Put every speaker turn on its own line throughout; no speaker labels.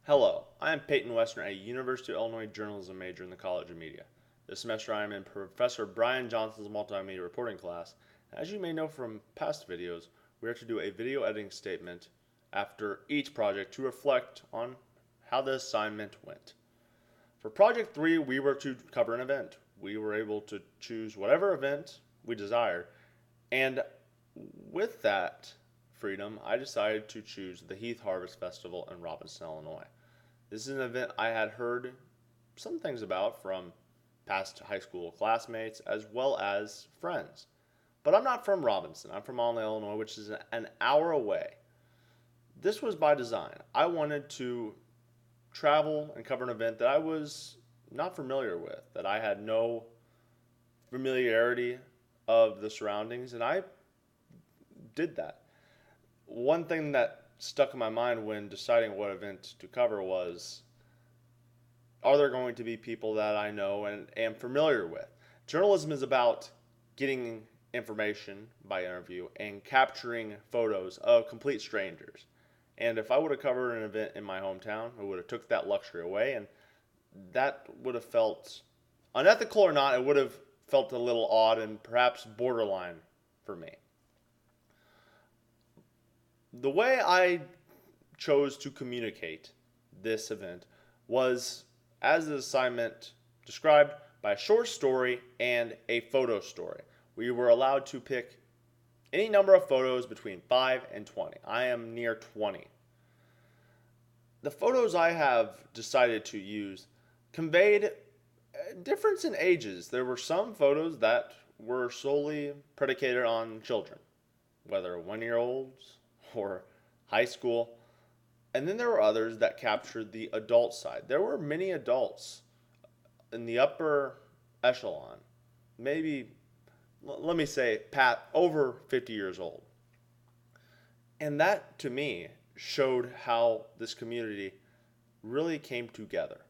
Hello, I am Peyton Wesner, a University of Illinois journalism major in the College of Media. This semester I am in Professor Brian Johnson's multimedia reporting class. As you may know from past videos, we are to do a video editing statement after each project to reflect on how the assignment went. For Project 3, we were to cover an event. We were able to choose whatever event we desired, and with that freedom, I decided to choose the Heath Harvest Festival in Robinson, Illinois. This is an event I had heard some things about from past high school classmates as well as friends. But I'm not from Robinson. I'm from Allen, Illinois, which is an hour away. This was by design. I wanted to travel and cover an event that I was not familiar with, that I had no familiarity of the surroundings, and I did that. One thing that stuck in my mind when deciding what event to cover was, are there going to be people that I know and am familiar with? Journalism is about getting information by interview and capturing photos of complete strangers. And if I would have covered an event in my hometown, I would have took that luxury away, and that would have felt unethical or not, it would have felt a little odd and perhaps borderline for me. The way I chose to communicate this event was, as the assignment described, by a short story and a photo story. We were allowed to pick any number of photos between 5 and 20. I am near 20. The photos I have decided to use conveyed a difference in ages. There were some photos that were solely predicated on children, whether 1-year-olds or high school. And then there were others that captured the adult side. There were many adults in the upper echelon, maybe, let me say, over 50 years old. And that, to me, showed how this community really came together.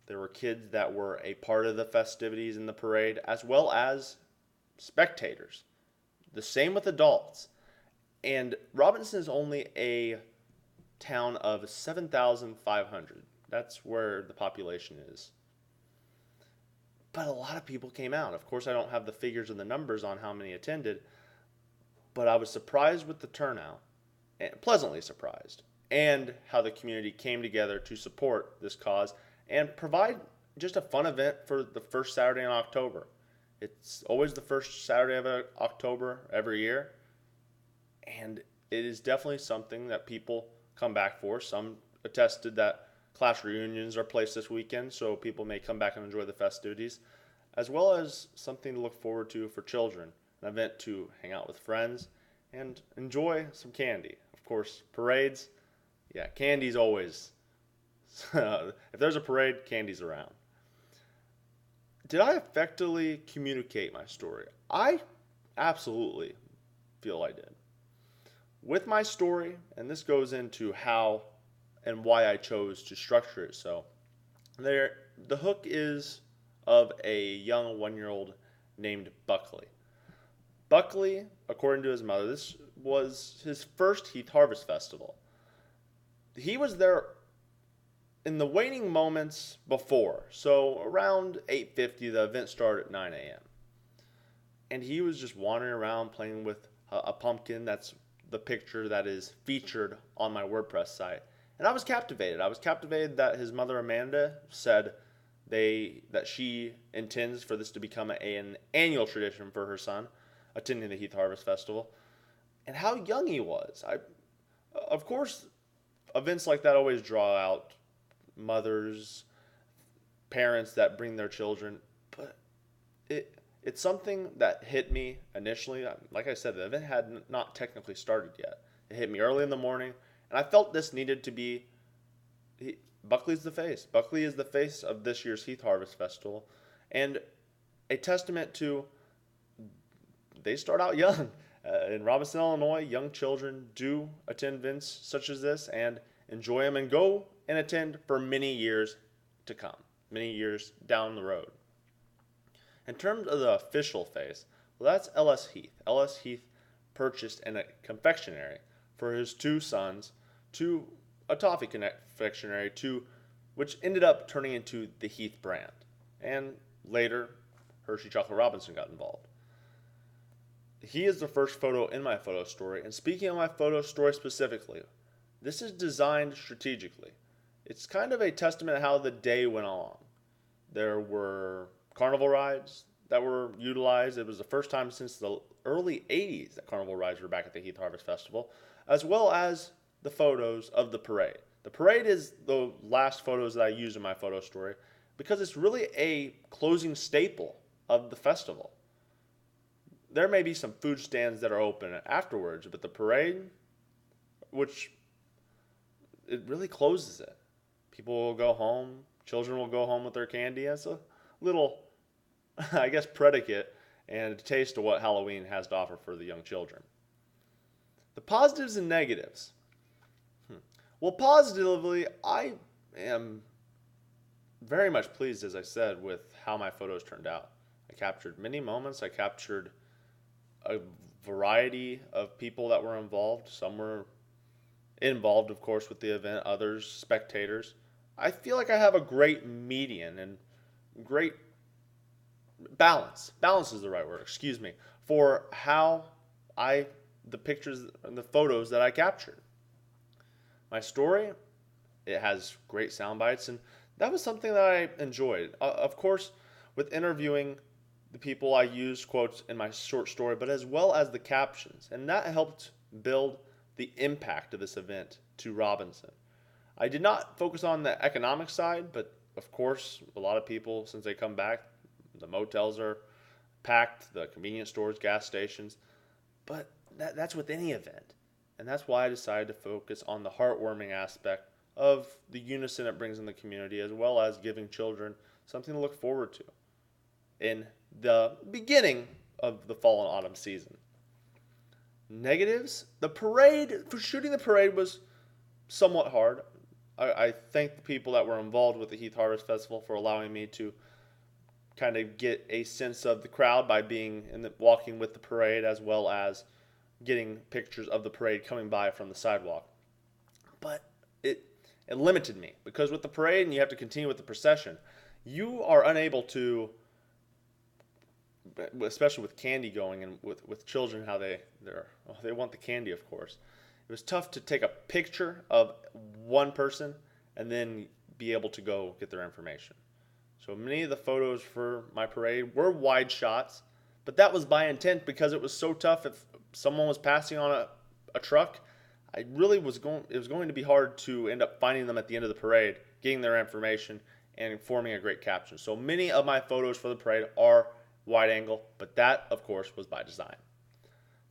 There were kids that were a part of the festivities in the parade, as well as spectators. The same with adults. And Robinson is only a town of 7,500. That's where the population is. But a lot of people came out. Of course, I don't have the figures and the numbers on how many attended, but I was surprised with the turnout, and pleasantly surprised, and how the community came together to support this cause and provide just a fun event for the first Saturday in October. It's always the first Saturday of October every year, and it is definitely something that people come back for. Some attested that class reunions are placed this weekend, so people may come back and enjoy the festivities, as well as something to look forward to for children, an event to hang out with friends and enjoy some candy. Of course, parades, yeah, candy's always, if there's a parade, candy's around. Did I effectively communicate my story? I absolutely feel I did. With my story, and this goes into how and why I chose to structure it so, the hook is of a young 1-year-old named Buckley. Buckley, according to his mother, this was his first Heath Harvest Festival. He was there in the waning moments before, so around 8:50, the event started at 9 a.m. And he was just wandering around playing with a pumpkin. That's the picture that is featured on my WordPress site. And I was captivated. I was captivated that his mother, Amanda, said that she intends for this to become an annual tradition for her son, attending the Heath Harvest Festival. And how young he was. Of course, events like that always draw out mothers, parents that bring their children, but it's something that hit me initially. Like I said, the event had not technically started yet. It hit me early in the morning, and I felt this needed to be, Buckley's the face. Buckley is the face of this year's Heath Harvest Festival, and a testament to, they start out young. In Robinson, Illinois, young children do attend events such as this and enjoy them and go and attend for many years to come, many years down the road. In terms of the official face, well, that's Ellis Heath. Ellis Heath purchased a confectionery for his two sons to a toffee confectionery which ended up turning into the Heath brand. And later, Hershey Chocolate Robinson got involved. He is the first photo in my photo story. And speaking of my photo story specifically, this is designed strategically. It's kind of a testament to how the day went along. There were carnival rides that were utilized. It was the first time since the early 80s that carnival rides were back at the Heath Harvest Festival, as well as the photos of the parade. The parade is the last photos that I used in my photo story because it's really a closing staple of the festival. There may be some food stands that are open afterwards, but the parade, which it really closes it. People will go home, children will go home with their candy. It's a little, I guess, predicate and a taste of what Halloween has to offer for the young children. The positives and negatives. Well, positively, I am very much pleased, as I said, with how my photos turned out. I captured many moments. I captured a variety of people that were involved. Some were involved, of course, with the event, others spectators. I feel like I have a great median and great balance. Balance is the right word, excuse me, for how the pictures and the photos that I captured. My story, it has great sound bites, and that was something that I enjoyed. Of course, with interviewing the people, I used quotes in my short story, but as well as the captions, and that helped build the impact of this event to Robinson. I did not focus on the economic side, but of course, a lot of people, since they come back, the motels are packed, the convenience stores, gas stations, but that's with any event. And that's why I decided to focus on the heartwarming aspect of the unison it brings in the community, as well as giving children something to look forward to in the beginning of the fall and autumn season. Negatives, shooting the parade was somewhat hard. I thank the people that were involved with the Heath Harvest Festival for allowing me to kind of get a sense of the crowd by walking with the parade, as well as getting pictures of the parade coming by from the sidewalk. But it limited me, because with the parade and you have to continue with the procession, you are unable to, especially with candy going and with children, how they want the candy, of course. It was tough to take a picture of one person and then be able to go get their information. So many of the photos for my parade were wide shots, but that was by intent because it was so tough. If someone was passing on a truck, it was going to be hard to end up finding them at the end of the parade, getting their information, and forming a great caption. So many of my photos for the parade are wide angle, but that, of course, was by design.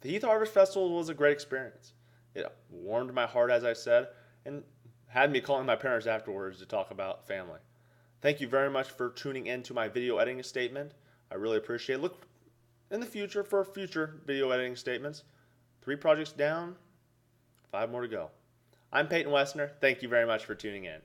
The Heath Harvest Festival was a great experience. It warmed my heart, as I said, and had me calling my parents afterwards to talk about family. Thank you very much for tuning in to my video editing statement. I really appreciate it. Look in the future for future video editing statements. 3 projects down, 5 more to go. I'm Peyton Wesner. Thank you very much for tuning in.